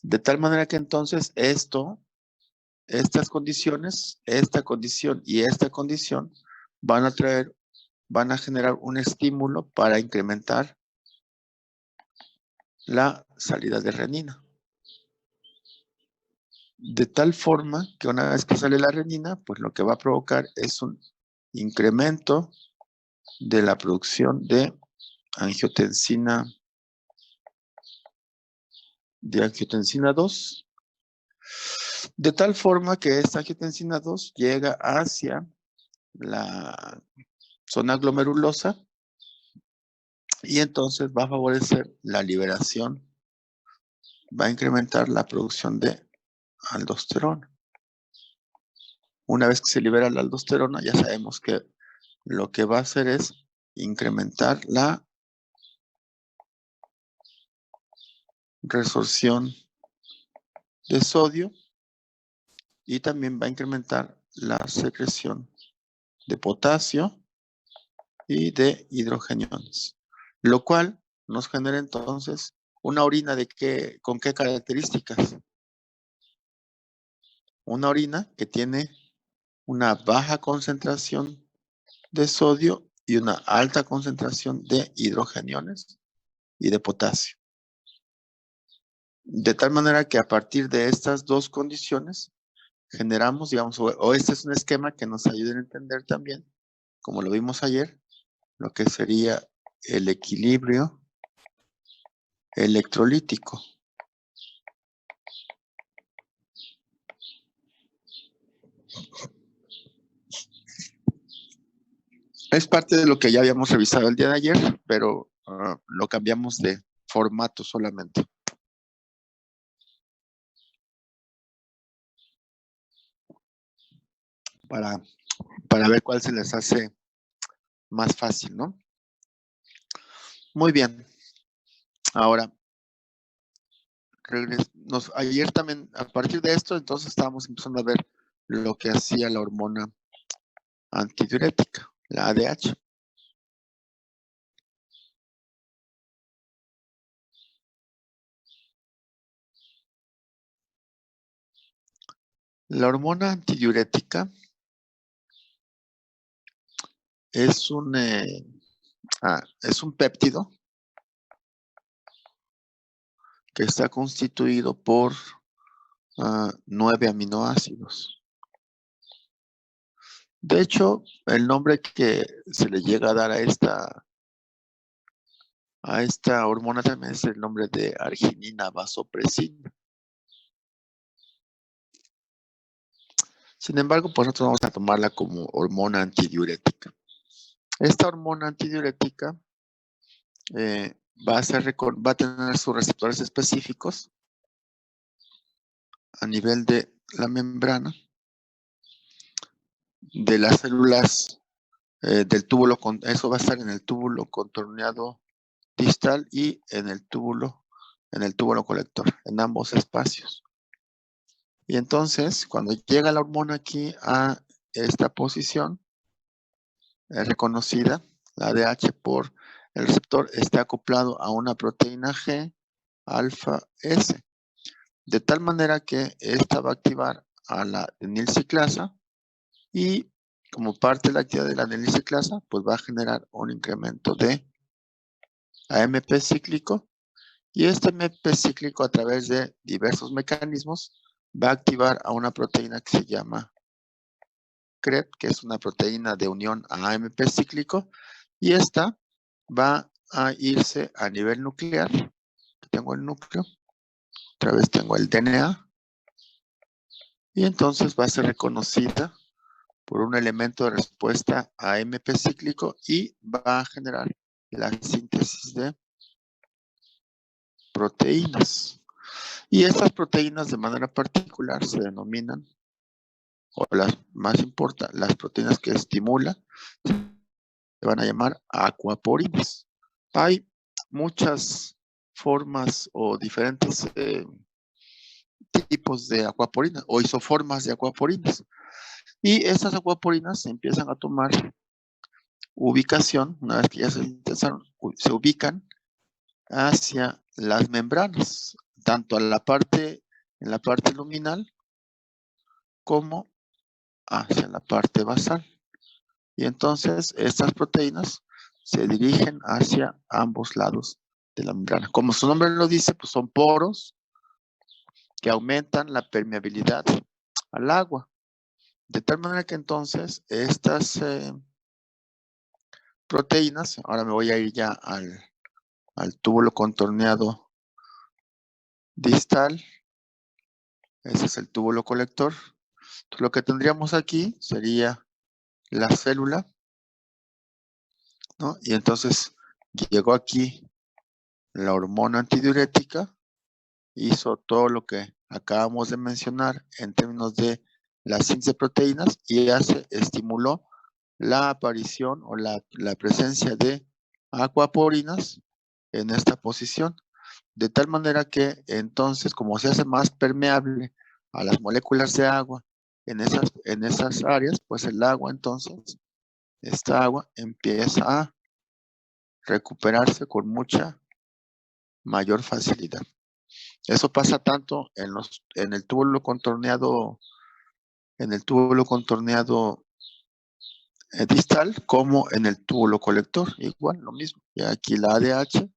De tal manera que entonces estas condiciones, esta condición y esta condición van a generar un estímulo para incrementar la salida de renina. De tal forma que una vez que sale la renina, pues lo que va a provocar es un incremento de la producción de angiotensina 2, de tal forma que esta angiotensina 2 llega hacia la zona glomerulosa y entonces va a favorecer la liberación, va a incrementar la producción de aldosterona. Una vez que se libera la aldosterona, ya sabemos que lo que va a hacer es incrementar la resorción de sodio y también va a incrementar la secreción de potasio y de hidrogeniones, lo cual nos genera entonces una orina ¿con qué características? Una orina que tiene una baja concentración de sodio y una alta concentración de hidrogeniones y de potasio. De tal manera que a partir de estas dos condiciones generamos, digamos, o este es un esquema que nos ayude a entender también, como lo vimos ayer, lo que sería el equilibrio electrolítico. Es parte de lo que ya habíamos revisado el día de ayer, pero lo cambiamos de formato solamente. Para ver cuál se les hace más fácil, ¿no? Muy bien. Ahora, ayer también, a partir de esto, entonces estábamos empezando a ver lo que hacía la hormona antidiurética, la ADH. La hormona antidiurética es un péptido que está constituido por 9 aminoácidos. De hecho, el nombre que se le llega a dar a esta hormona también es el nombre de arginina vasopresina. Sin embargo, pues nosotros vamos a tomarla como hormona antidiurética. Esta hormona antidiurética va a tener sus receptores específicos a nivel de la membrana de las células del túbulo, eso va a estar en el túbulo contorneado distal y en el túbulo colector, en ambos espacios. Y entonces, cuando llega la hormona aquí a esta posición, es reconocida, la ADH, por el receptor, está acoplado a una proteína G, alfa S, de tal manera que esta va a activar a la adenilciclasa y como parte de la actividad de la adenilciclasa, pues va a generar un incremento de AMP cíclico y este AMP cíclico a través de diversos mecanismos va a activar a una proteína que se llama CREP, que es una proteína de unión a AMP cíclico, y esta va a irse a nivel nuclear. Tengo el núcleo, otra vez tengo el DNA, y entonces va a ser reconocida por un elemento de respuesta a AMP cíclico y va a generar la síntesis de proteínas. Y estas proteínas de manera particular se denominan, o las más importantes, las proteínas que estimulan, se van a llamar aquaporinas. Hay muchas formas o diferentes tipos de aquaporinas o isoformas de aquaporinas. Y estas aquaporinas se empiezan a tomar ubicación, una vez que ya se ubican hacia las membranas. tanto en la parte luminal como hacia la parte basal. Y entonces estas proteínas se dirigen hacia ambos lados de la membrana. Como su nombre lo dice, pues son poros que aumentan la permeabilidad al agua. De tal manera que entonces estas proteínas, ahora me voy a ir ya al túbulo contorneado distal. Ese es el túbulo colector. Entonces, lo que tendríamos aquí sería la célula, ¿no? Y entonces llegó aquí la hormona antidiurética, hizo todo lo que acabamos de mencionar en términos de la síntesis de proteínas y ya se estimuló la aparición o la presencia de aquaporinas en esta posición, de tal manera que entonces, como se hace más permeable a las moléculas de agua en esas áreas, pues el agua entonces, esta agua empieza a recuperarse con mucha mayor facilidad. Eso pasa tanto en el túbulo contorneado distal como en el túbulo colector, igual lo mismo. Y aquí la ADH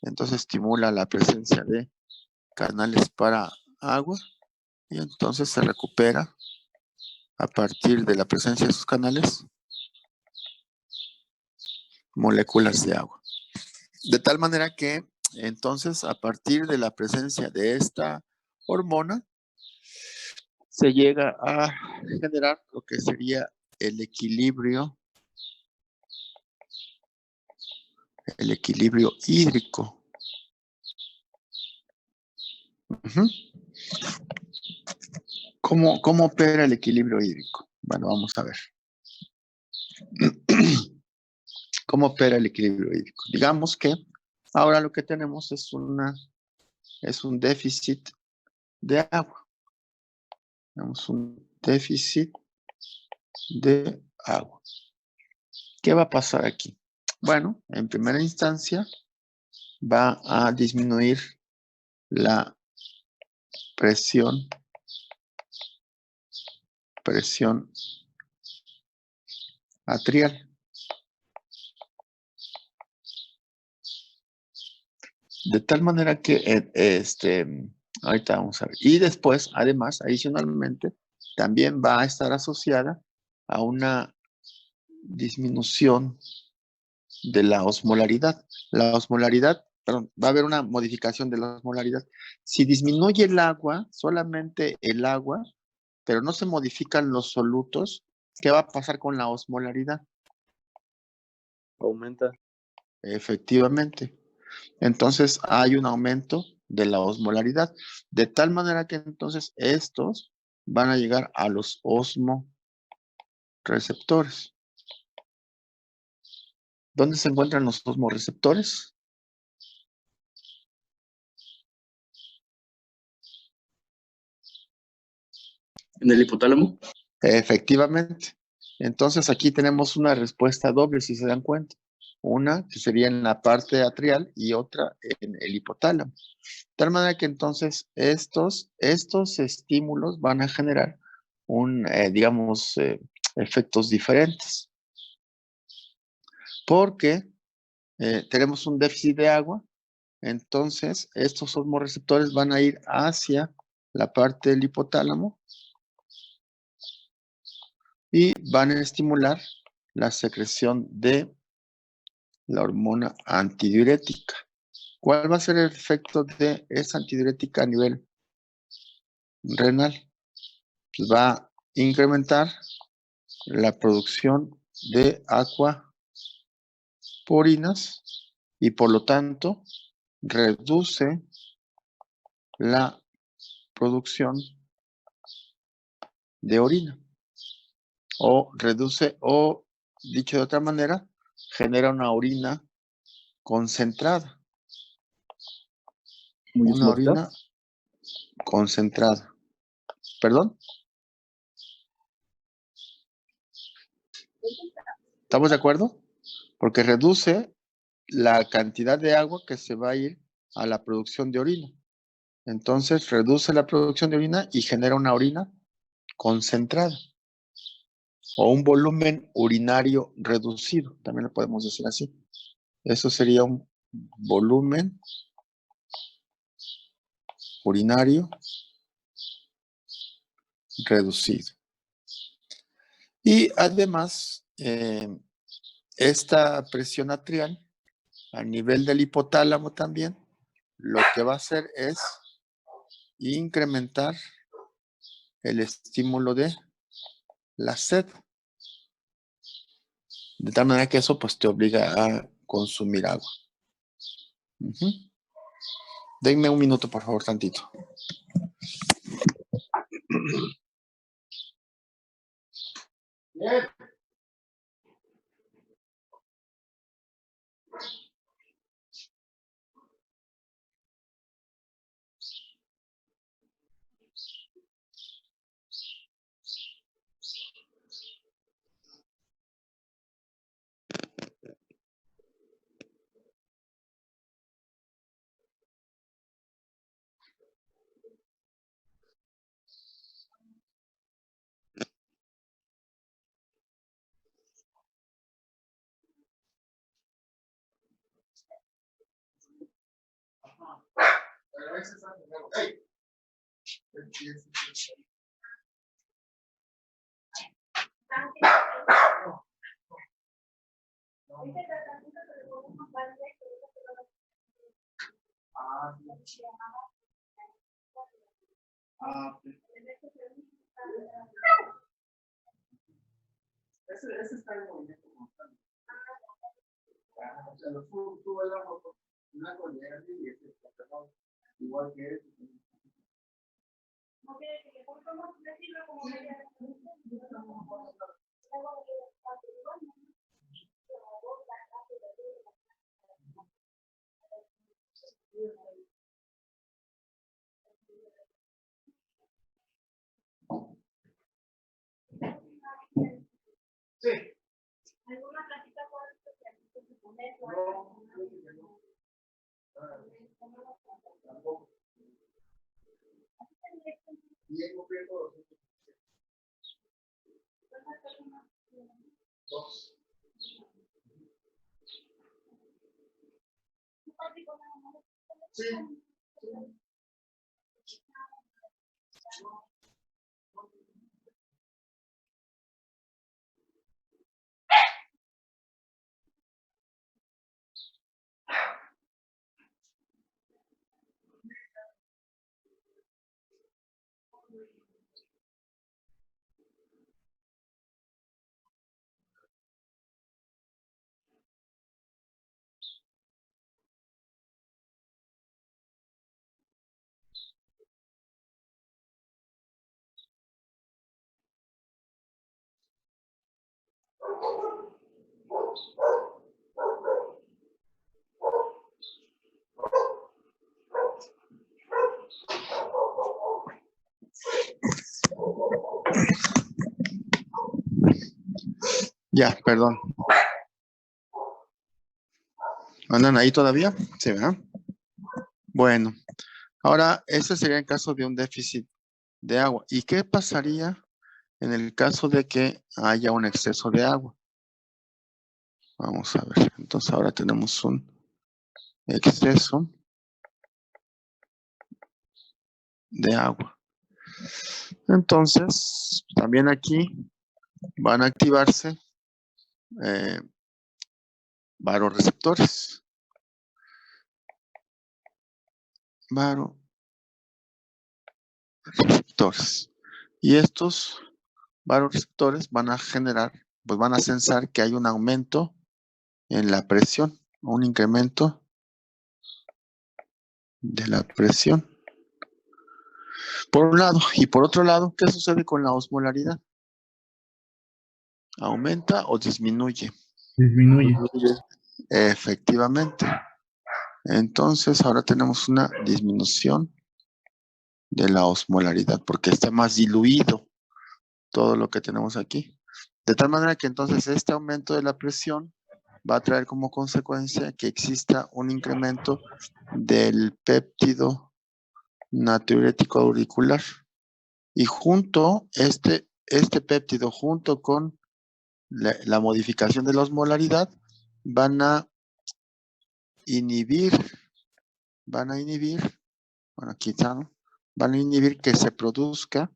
entonces estimula la presencia de canales para agua y entonces se recupera a partir de la presencia de esos canales moléculas de agua. De tal manera que entonces a partir de la presencia de esta hormona se llega a generar lo que sería el equilibrio hídrico. ¿Cómo opera el equilibrio hídrico? Bueno, vamos a ver. ¿Cómo opera el equilibrio hídrico? Digamos que ahora lo que tenemos es un déficit de agua. Tenemos un déficit de agua. ¿Qué va a pasar aquí? Bueno, en primera instancia va a disminuir la presión atrial. De tal manera que, ahorita vamos a ver. Y después, además, adicionalmente, también va a estar asociada a una disminución de la osmolaridad. La osmolaridad, perdón, va a haber una modificación de la osmolaridad. Si disminuye el agua, solamente el agua, pero no se modifican los solutos, ¿qué va a pasar con la osmolaridad? Aumenta. Efectivamente. Entonces hay un aumento de la osmolaridad, de tal manera que entonces estos van a llegar a los osmoreceptores. ¿Dónde se encuentran los osmoreceptores? ¿En el hipotálamo? Efectivamente. Entonces aquí tenemos una respuesta doble, si se dan cuenta. Una que sería en la parte atrial y otra en el hipotálamo. De tal manera que entonces estos estímulos van a generar efectos diferentes. Porque tenemos un déficit de agua, entonces estos osmorreceptores van a ir hacia la parte del hipotálamo y van a estimular la secreción de la hormona antidiurética. ¿Cuál va a ser el efecto de esa antidiurética a nivel renal? Pues va a incrementar la producción de aquaporinas y por lo tanto reduce la producción de orina. O reduce, o dicho de otra manera, genera una orina concentrada. Muy Una osmótica. orina concentrada. ¿Perdón? ¿Estamos de acuerdo? Porque reduce la cantidad de agua que se va a ir a la producción de orina. Entonces reduce la producción de orina y genera una orina concentrada o un volumen urinario reducido, también lo podemos decir así. Eso sería un volumen urinario reducido. Y además, esta presión atrial a nivel del hipotálamo también, lo que va a hacer es incrementar el estímulo de la sed. De tal manera que eso pues te obliga a consumir agua. Denme un minuto, por favor, tantito. Bien. Ese está en movimiento constante. O sea, tú una colera y ese está igual que ese. Sí. ¿Alguna plática Sí. Ya, perdón. ¿Andan ahí todavía? Sí, ¿verdad? Bueno, ahora ese sería el caso de un déficit de agua. ¿Y qué pasaría en el caso de que haya un exceso de agua? Vamos a ver. Entonces ahora tenemos un exceso de agua. Entonces, también aquí van a activarse varoreceptores. Varoreceptores. Y estos varoreceptores van a generar, pues van a sensar que hay un aumento en la presión, un incremento de la presión. Por un lado, y por otro lado, ¿qué sucede con la osmolaridad? ¿Aumenta o disminuye? Disminuye. Efectivamente. Entonces, ahora tenemos una disminución de la osmolaridad porque está más diluido todo lo que tenemos aquí. De tal manera que entonces este aumento de la presión va a traer como consecuencia que exista un incremento del péptido natriurético auricular. Y junto, este péptido, junto con la modificación de la osmolaridad, van a inhibir, bueno, quizá, ¿no? Van a inhibir que se produzca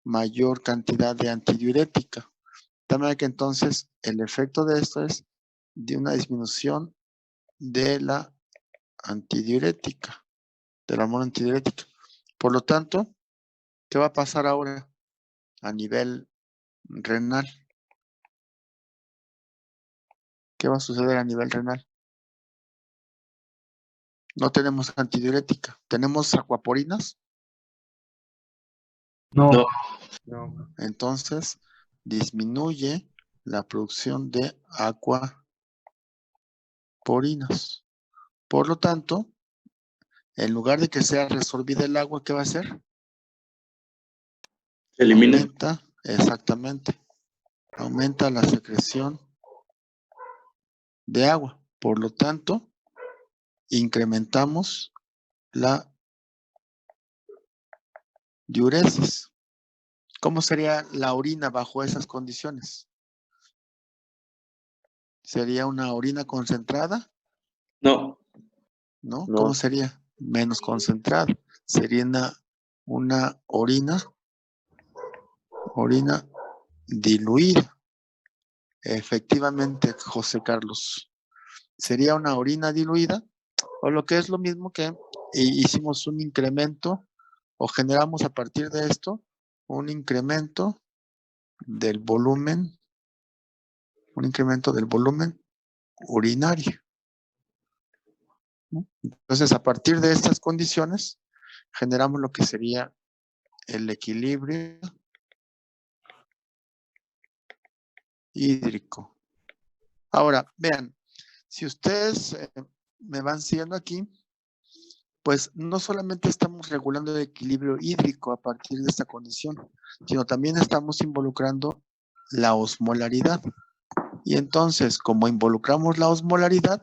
mayor cantidad de antidiurética. De manera que entonces el efecto de esto es de una disminución de la antidiurética, de la hormona antidiurética. Por lo tanto, ¿qué va a pasar ahora a nivel renal? ¿Qué va a suceder a nivel renal? No tenemos antidiurética. ¿Tenemos aquaporinas? No. Entonces, disminuye la producción de aquaporinas. Por lo tanto, en lugar de que sea resorbida el agua, ¿qué va a hacer? Se elimina. Aumenta, exactamente, aumenta la secreción de agua. Por lo tanto, incrementamos la diuresis. ¿Cómo sería la orina bajo esas condiciones? ¿Sería una orina concentrada? No. ¿No? No. ¿Cómo sería? Menos concentrada. Sería una orina diluida. Efectivamente, José Carlos. Sería una orina diluida, o lo que es lo mismo que hicimos un incremento, o generamos a partir de esto un incremento del volumen, urinario, ¿no? Entonces, a partir de estas condiciones, generamos lo que sería el equilibrio hídrico. Ahora, vean, si ustedes me van siguiendo aquí, pues no solamente estamos regulando el equilibrio hídrico a partir de esta condición, sino también estamos involucrando la osmolaridad. Y entonces, como involucramos la osmolaridad,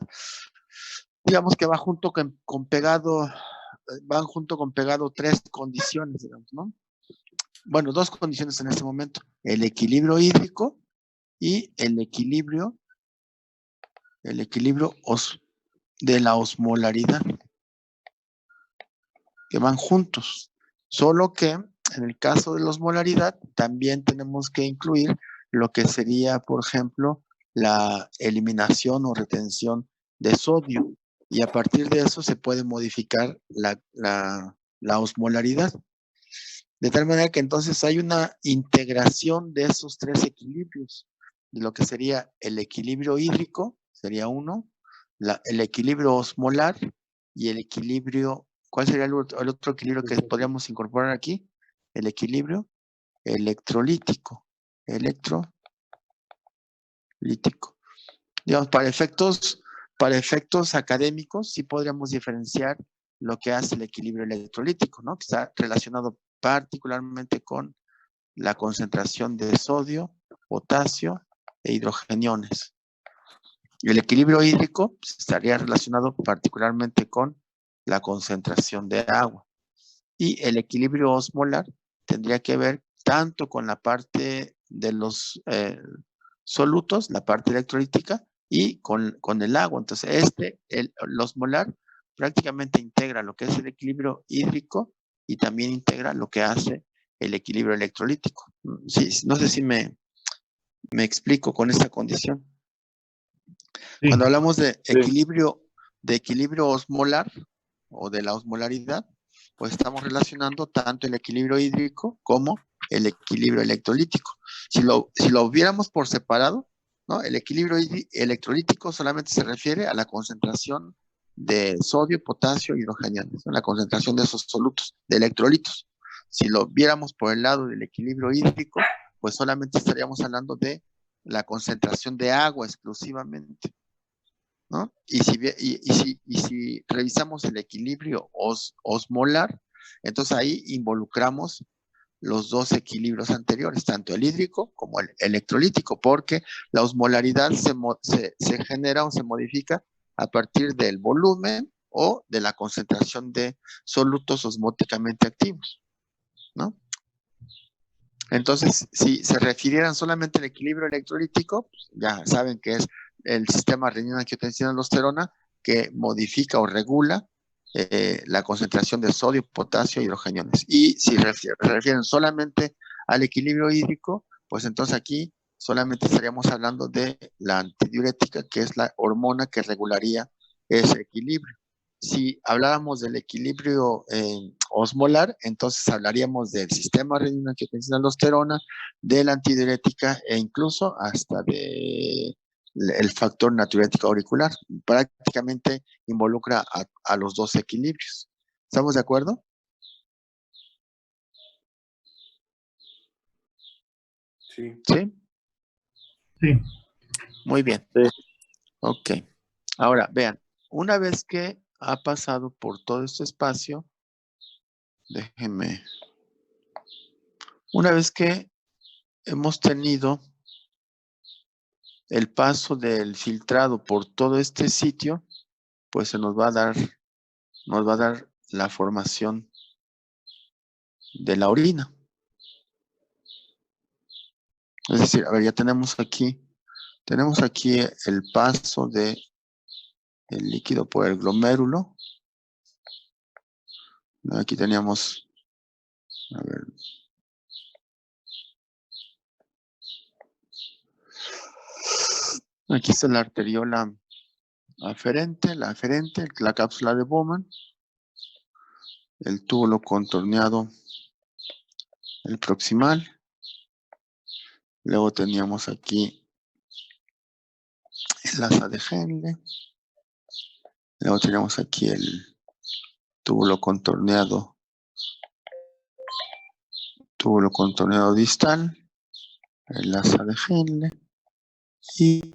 digamos que va junto con pegado, van junto con pegado tres condiciones, digamos, ¿no? Bueno, dos condiciones en este momento: el equilibrio hídrico y el equilibrio de la osmolaridad, que van juntos. Solo que en el caso de la osmolaridad también tenemos que incluir lo que sería, por ejemplo, la eliminación o retención de sodio. Y a partir de eso se puede modificar la osmolaridad. De tal manera que entonces hay una integración de esos tres equilibrios. De lo que sería el equilibrio hídrico, sería uno, el equilibrio osmolar y el equilibrio, ¿cuál sería el otro equilibrio que podríamos incorporar aquí? El equilibrio electrolítico. Digamos, para efectos académicos, sí podríamos diferenciar lo que hace el equilibrio electrolítico, ¿no? Que está relacionado particularmente con la concentración de sodio, potasio e hidrogeniones. El equilibrio hídrico estaría relacionado particularmente con la concentración de agua. Y el equilibrio osmolar tendría que ver tanto con la parte de los solutos, la parte electrolítica, y con el agua. Entonces, el osmolar prácticamente integra lo que es el equilibrio hídrico y también integra lo que hace el equilibrio electrolítico. Sí, no sé si me explico con esta condición. Sí. Cuando hablamos de equilibrio osmolar o de la osmolaridad, pues estamos relacionando tanto el equilibrio hídrico como el equilibrio electrolítico. Si lo viéramos por separado, ¿no? El equilibrio electrolítico solamente se refiere a la concentración de sodio, potasio y hidrogeniones, ¿no? La concentración de esos solutos, de electrolitos. Si lo viéramos por el lado del equilibrio hídrico, pues solamente estaríamos hablando de la concentración de agua exclusivamente, ¿no? Y si revisamos el equilibrio osmolar, entonces ahí involucramos los dos equilibrios anteriores, tanto el hídrico como el electrolítico, porque la osmolaridad se genera o se modifica a partir del volumen o de la concentración de solutos osmóticamente activos, ¿no? Entonces, si se refirieran solamente al equilibrio electrolítico, pues ya saben que es el sistema renina-angiotensina-aldosterona que modifica o regula la concentración de sodio, potasio y hidrogeniones. Y si refieren solamente al equilibrio hídrico, pues entonces aquí solamente estaríamos hablando de la antidiurética, que es la hormona que regularía ese equilibrio. Si habláramos del equilibrio osmolar, entonces hablaríamos del sistema renina-angiotensina-aldosterona, de la antidiurética e incluso hasta de el factor natriurético auricular. Prácticamente involucra a los dos equilibrios. ¿Estamos de acuerdo? Sí. ¿Sí? Sí. Muy bien. Sí. Ok. Ahora, vean, una vez que ha pasado por todo este espacio, déjenme, una vez que hemos tenido el paso del filtrado por todo este sitio, pues se nos va a dar la formación de la orina. Es decir, a ver, ya tenemos aquí el paso del líquido por el glomérulo. Aquí teníamos, a ver, aquí está la arteriola aferente, la cápsula de Bowman, el túbulo contorneado, el proximal. Luego teníamos aquí el asa de Henle. Luego teníamos aquí el túbulo contorneado distal, el asa de Henle y